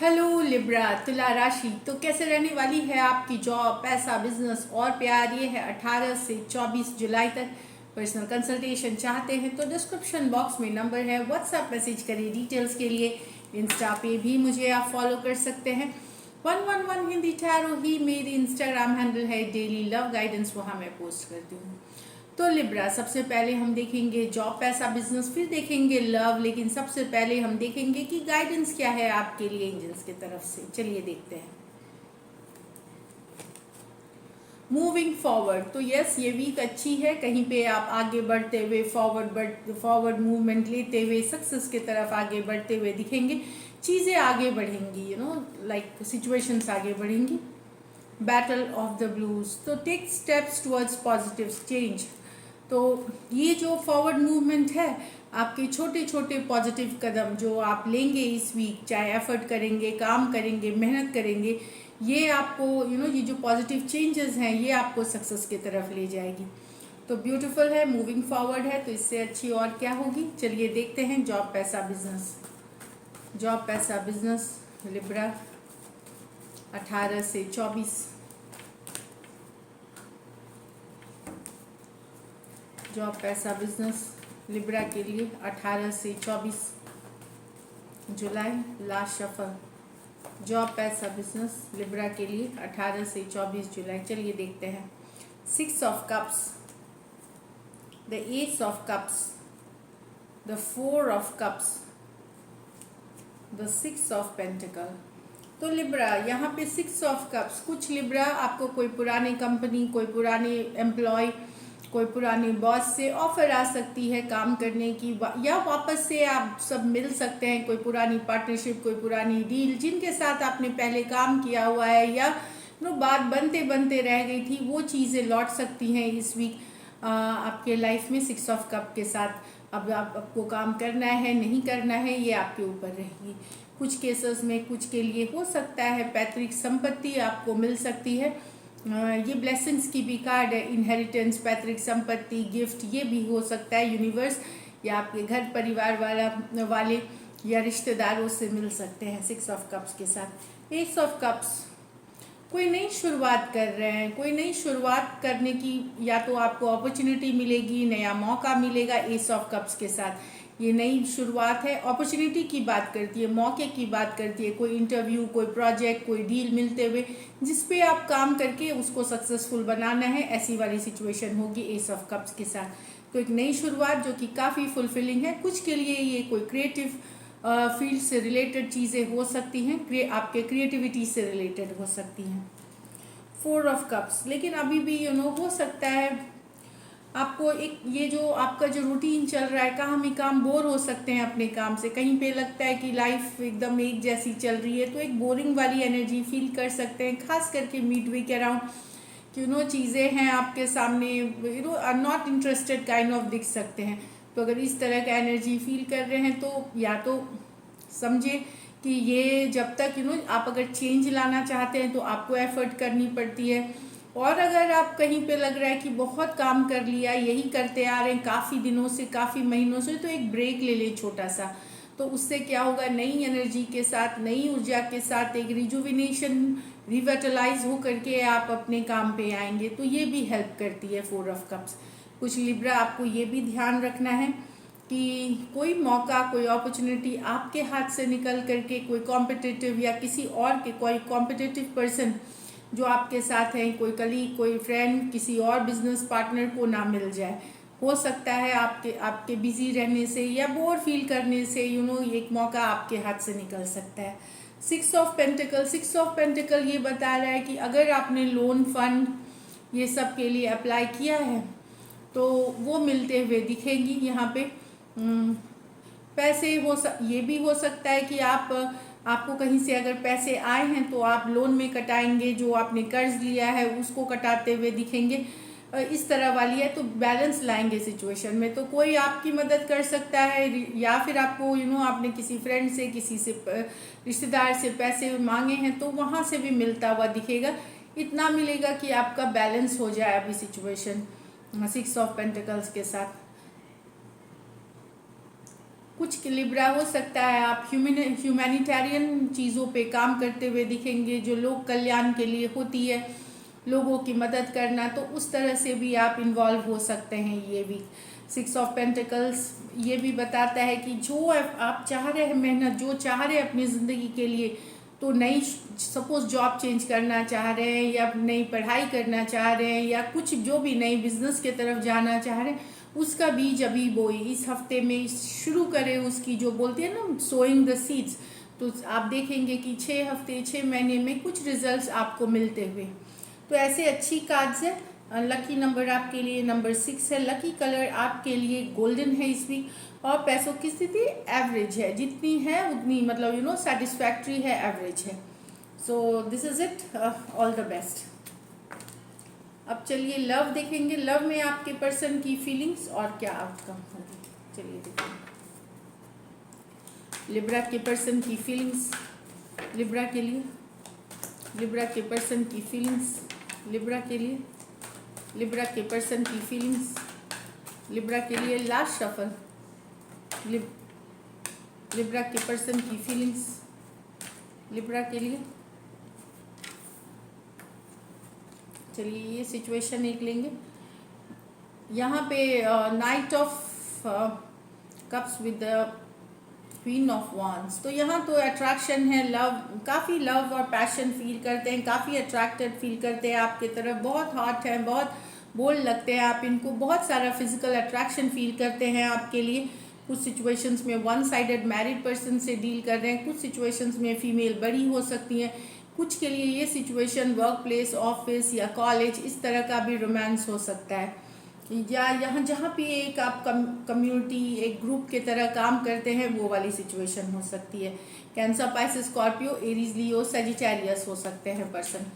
Hello Libra तुला राशि। तो कैसे रहने वाली है आपकी जॉब, पैसा, बिजनेस और प्यार। ये है 18 से 24 जुलाई तक। पर्सनल कंसल्टेशन चाहते हैं तो डिस्क्रिप्शन बॉक्स में नंबर है, व्हाट्सएप मैसेज करिए डिटेल्स के लिए। इंस्टा पे भी मुझे आप फॉलो कर सकते हैं। 111 हिंदी टैरो ही मेरी इंस्टाग्राम हैंडल है। डेली लव गाइडेंस वहाँ मैं पोस्ट करती हूँ। तो लिब्रा, सबसे पहले हम देखेंगे जॉब, पैसा, बिजनेस, फिर देखेंगे लव। लेकिन सबसे पहले हम देखेंगे कि गाइडेंस क्या है आपके लिए एंजल्स की तरफ से। चलिए देखते हैं। मूविंग फॉरवर्ड, तो यस ये वीक अच्छी है। कहीं पे आप आगे बढ़ते हुए फॉरवर्ड मूवमेंट लेते हुए सक्सेस की तरफ आगे बढ़ते हुए दिखेंगे। चीज़ें आगे बढ़ेंगी, लाइक सिचुएशंस आगे बढ़ेंगी। बैटल ऑफ द ब्लूज, तो take steps towards positive change. तो ये जो फॉरवर्ड मूवमेंट है, आपके छोटे छोटे पॉजिटिव कदम जो आप लेंगे इस वीक, चाहे एफर्ट करेंगे, काम करेंगे, मेहनत करेंगे, ये आपको ये जो पॉजिटिव चेंजेस हैं ये आपको सक्सेस की तरफ ले जाएगी। तो ब्यूटीफुल है, मूविंग फॉरवर्ड है, तो इससे अच्छी और क्या होगी। चलिए देखते हैं जॉब, पैसा, बिजनेस। जॉब, पैसा, बिजनेस लिब्रा 18 से 24। जॉब, पैसा, बिजनेस लिब्रा के लिए 18 से 24 जुलाई, लास्ट शफल। जॉब, पैसा, बिजनेस लिब्रा के लिए 18 से 24 जुलाई। चलिए देखते हैं। 6 of cups, the S of cups, the 4 of cups, the 6 of pentacle. तो लिब्रा यहाँ पे 6 ऑफ कप्स। कुछ लिब्रा आपको कोई पुरानी कंपनी, कोई पुराने एम्प्लॉय, कोई पुरानी बॉस से ऑफर आ सकती है काम करने की, या वापस से आप सब मिल सकते हैं। कोई पुरानी पार्टनरशिप, कोई पुरानी डील जिनके साथ आपने पहले काम किया हुआ है, या बात बनते बनते रह गई थी, वो चीज़ें लौट सकती हैं इस वीक आपके लाइफ में 6 ऑफ कप के साथ। अब आपको काम करना है नहीं करना है ये आपके ऊपर रहेगी। कुछ केसेस में, कुछ के लिए हो सकता है पैतृक संपत्ति आपको मिल सकती है। ये ब्लेसिंग्स की भी कार्ड है। इनहेरिटेंस, पैतृक संपत्ति, गिफ्ट, ये भी हो सकता है। यूनिवर्स या आपके घर परिवार वाले या रिश्तेदारों से मिल सकते हैं 6 ऑफ कप्स के साथ। 8 ऑफ कप्स, कोई नई शुरुआत कर रहे हैं, कोई नई शुरुआत करने की या तो आपको अपॉर्चुनिटी मिलेगी, नया मौका मिलेगा। एस ऑफ कप्स के साथ ये नई शुरुआत है, अपॉर्चुनिटी की बात करती है, मौके की बात करती है। कोई इंटरव्यू, कोई प्रोजेक्ट, कोई डील मिलते हुए जिस पे आप काम करके उसको सक्सेसफुल बनाना है, ऐसी वाली सिचुएशन होगी एस ऑफ कप्स के साथ। तो एक नई शुरुआत जो कि काफ़ी फुलफिलिंग है। कुछ के लिए ये कोई क्रिएटिव फील्ड से रिलेटेड चीज़ें हो सकती हैं, आपके क्रिएटिविटी से रिलेटेड हो सकती हैं। 4 ऑफ कप्स, लेकिन अभी भी हो सकता है आपको एक ये जो आपका जो रूटीन चल रहा है, काम ही काम, बोर हो सकते हैं अपने काम से। कहीं पे लगता है कि लाइफ एकदम एक जैसी चल रही है, तो एक बोरिंग वाली एनर्जी फील कर सकते हैं, खास करके मिड वीक अराउंड। चीज़ें हैं आपके सामने, are not interested kind of दिख सकते हैं। तो अगर इस तरह का एनर्जी फील कर रहे हैं तो या तो समझे कि ये जब तक आप अगर चेंज लाना चाहते हैं तो आपको एफर्ट करनी पड़ती है। और अगर आप कहीं पे लग रहा है कि बहुत काम कर लिया, यही करते आ रहे हैं काफ़ी दिनों से, काफ़ी महीनों से, तो एक ब्रेक ले ले छोटा सा। तो उससे क्या होगा, नई एनर्जी के साथ, नई ऊर्जा के साथ, एक रिजुविनेशन, रिवेटलाइज हो करके आप अपने काम पे आएंगे। तो ये भी हेल्प करती है 4 ऑफ कप्स। कुछ लिब्रा आपको ये भी ध्यान रखना है कि कोई मौका, कोई अपॉर्चुनिटी आपके हाथ से निकल करके कोई कॉम्पिटिटिव या किसी और के कोई कॉम्पिटिटिव पर्सन जो आपके साथ हैं, कोई कलीग, कोई फ्रेंड, किसी और बिजनेस पार्टनर को ना मिल जाए। हो सकता है आपके बिजी रहने से या बोर फील करने से एक मौका आपके हाथ से निकल सकता है। 6 ऑफ पेंटिकल, 6 ऑफ पेंटिकल ये बता रहा है कि अगर आपने लोन, फंड, ये सब के लिए अप्लाई किया है तो वो मिलते हुए दिखेंगी यहाँ पे। पैसे ये भी हो सकता है कि आपको कहीं से अगर पैसे आए हैं तो आप लोन में कटाएंगे, जो आपने कर्ज लिया है उसको कटाते हुए दिखेंगे। इस तरह वाली है, तो बैलेंस लाएंगे सिचुएशन में। तो कोई आपकी मदद कर सकता है, या फिर आपको आपने किसी फ्रेंड से, किसी से, रिश्तेदार से पैसे मांगे हैं तो वहाँ से भी मिलता हुआ दिखेगा। इतना मिलेगा कि आपका बैलेंस हो जाए अभी सिचुएशन 6 ऑफ पेंटिकल्स के साथ। कुछ लिब्रा हो सकता है आप ह्यूमैनिटेरियन चीज़ों पे काम करते हुए दिखेंगे, जो लोक कल्याण के लिए होती है, लोगों की मदद करना, तो उस तरह से भी आप इन्वॉल्व हो सकते हैं ये वीक। 6 ऑफ पेंटिकल्स ये भी बताता है कि जो आप चाह रहे हैं मेहनत, जो चाह रहे हैं अपनी ज़िंदगी के लिए, तो नई सपोज जॉब चेंज करना चाह रहे हैं या नई पढ़ाई करना चाह रहे हैं या कुछ जो भी नई बिजनेस के तरफ जाना चाह रहे हैं, उसका बीज अभी बोए, इस हफ्ते में शुरू करें उसकी, जो बोलते हैं ना सोइंग द सीड्स। तो आप देखेंगे कि 6 हफ्ते 6 महीने में कुछ रिजल्ट्स आपको मिलते हुए। तो ऐसे अच्छी कार्ड्स है। लकी नंबर आपके लिए नंबर 6 है। लकी कलर आपके लिए गोल्डन है इस वीक। और पैसों की स्थिति एवरेज है, जितनी है उतनी मतलब सेटिस्फैक्ट्री है, एवरेज है। So this is it, all the best. अब चलिए लव देखेंगे। लव में आपके पर्सन की फीलिंग्स और क्या आउटकम होगी, चलिए देखेंगे। लिब्रा के पर्सन की फीलिंग्स, लिब्रा के लिए, लिब्रा के पर्सन की फीलिंग्स, लिब्रा के लिए, लिब्रा के पर्सन की फीलिंग्स, लिब्रा के लिए लास्ट शफल। लिब्रा के पर्सन की फीलिंग्स, लिब्रा के लिए। चलिए ये सिचुएशन एक लेंगे। यहाँ पे night of cups with the queen of wands. तो यहाँ तो अट्रैक्शन है, लव, काफ़ी लव और पैशन फील करते हैं, काफ़ी अट्रैक्टेड फील करते हैं आपके तरफ, बहुत हॉट हैं, बहुत बोल्ड लगते हैं आप इनको, बहुत सारा फिजिकल अट्रैक्शन फील करते हैं आपके लिए। कुछ सिचुएशंस में वन साइडेड मैरिड पर्सन से डील कर रहे हैं, कुछ सिचुएशंस में फीमेल बड़ी हो सकती हैं, कुछ के लिए ये सिचुएशन वर्क प्लेस, ऑफिस या कॉलेज, इस तरह का भी रोमांस हो सकता है। या यहाँ जहाँ भी एक आप कम्युनिटी, एक ग्रुप के तरह काम करते हैं, वो वाली सिचुएशन हो सकती है। Cancer, Pisces, Scorpio, Aries, Leo, Sagittarius हो सकते हैं पर्सन।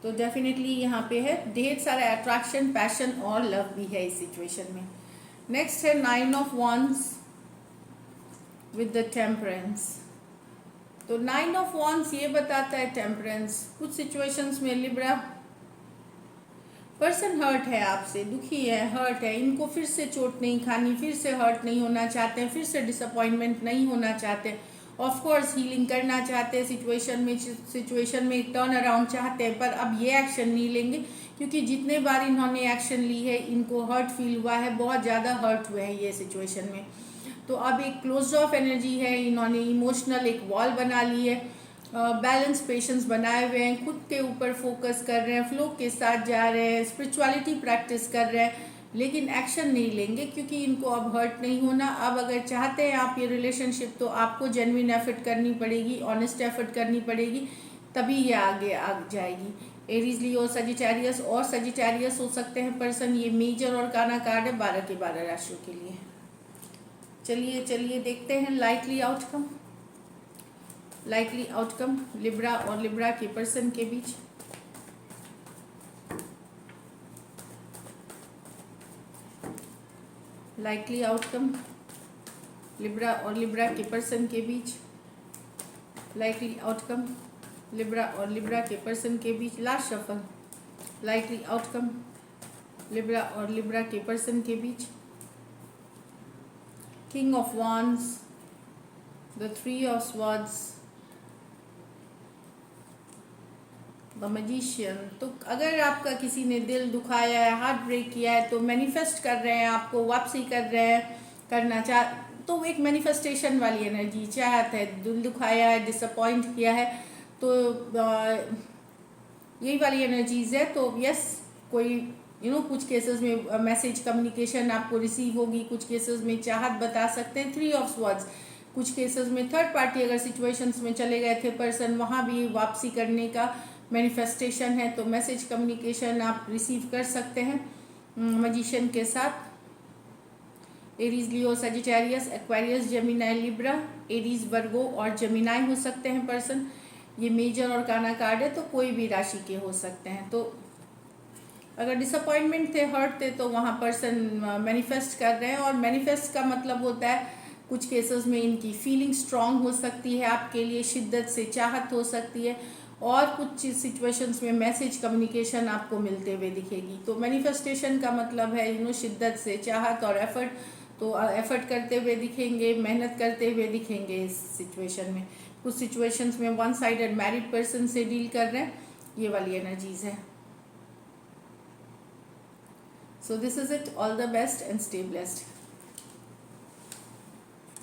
तो डेफिनेटली यहाँ पे है ढेर सारा अट्रैक्शन, पैशन और लव भी है इस सिचुएशन में। नेक्स्ट है 9 of wands with the temperance. तो 9 ऑफ वांड्स ये बताता है टेम्परेंस। कुछ सिचुएशंस में लिब्रा पर्सन हर्ट है आपसे, दुखी है, हर्ट है, इनको फिर से चोट नहीं खानी, फिर से हर्ट नहीं होना चाहते हैं, फिर से डिसअपॉइंटमेंट नहीं होना चाहते, ऑफ कोर्स हीलिंग करना चाहते हैं, सिचुएशन में एक टर्न अराउंड चाहते हैं, पर अब ये एक्शन नहीं लेंगे क्योंकि जितने बार इन्होंने एक्शन ली है इनको हर्ट फील हुआ है, बहुत ज़्यादा हर्ट हुए हैं ये सिचुएशन में। तो अब एक क्लोज ऑफ एनर्जी है, इन्होंने इमोशनल एक वॉल बना ली है, बैलेंस पेशेंस बनाए हुए हैं, खुद के ऊपर फोकस कर रहे हैं, फ्लो के साथ जा रहे हैं, स्पिरिचुअलिटी प्रैक्टिस कर रहे हैं, लेकिन एक्शन नहीं लेंगे क्योंकि इनको अब हर्ट नहीं होना। अब अगर चाहते हैं आप ये रिलेशनशिप, तो आपको जेन्युइन एफर्ट करनी पड़ेगी, ऑनेस्ट एफर्ट करनी पड़ेगी, तभी ये आगे आ जाएगी। एरीज, लियो, सजिटेरियस, और सजिटेरियस हो सकते हैं पर्सन। ये मेजर और काना कार्ड है 12 के 12 राशियों के लिए। चलिए देखते हैं likely outcome. Likely outcome Libra और लिब्रा के पर्सन के बीच। लाइकली आउटकम लिब्रा और लिब्रा के पर्सन के बीच। लाइकली आउटकम लिब्रा और लिब्रा के पर्सन के बीच। Last shuffle. Likely outcome Libra और लिब्रा के पर्सन के बीच। King of wands, the 3 of swords, the magician. तो अगर आपका किसी ने दिल दुखाया है, हार्ट ब्रेक किया है, तो मैनिफेस्ट कर रहे हैं, आपको वापसी कर रहे हैं, करना चाह, तो एक मैनिफेस्टेशन वाली एनर्जी, चाहत है, दिल दुखाया है, डिसअपॉइंट किया है, तो यही वाली एनर्जीज है। तो यस, कोई कुछ केसेस में मैसेज कम्युनिकेशन आपको रिसीव होगी, कुछ केसेस में चाहत बता सकते हैं। 3 ऑफ स्वॉर्ड्स, कुछ केसेस में थर्ड पार्टी अगर सिचुएशंस में चले गए थे पर्सन, वहाँ भी वापसी करने का मैनिफेस्टेशन है, तो मैसेज कम्युनिकेशन आप रिसीव कर सकते हैं मैजिशियन के साथ। Aries, Leo, Sagittarius, Aquarius, Gemini, Libra, Aries, Virgo और जेमिनाई हो सकते हैं पर्सन। ये मेजर और काना कार्ड है, तो कोई भी राशि के हो सकते हैं। तो अगर डिसअपॉइंटमेंट थे, हर्ट थे, तो वहाँ पर्सन मैनिफेस्ट कर रहे हैं। और मैनिफेस्ट का मतलब होता है कुछ केसेस में इनकी फीलिंग स्ट्रांग हो सकती है आपके लिए, शिद्दत से चाहत हो सकती है, और कुछ सिचुएशंस में मैसेज कम्युनिकेशन आपको मिलते हुए दिखेगी। तो मैनिफेस्टेशन का मतलब है शिद्दत से चाहत और एफर्ट, तो एफर्ट करते हुए दिखेंगे, मेहनत करते हुए दिखेंगे इस सिचुएशन में। कुछ सिचुएशंस में वन साइडेड मैरिड पर्सन से डील कर रहे हैं, ये वाली एनर्जीज है। So this is it, all the best and stay blessed.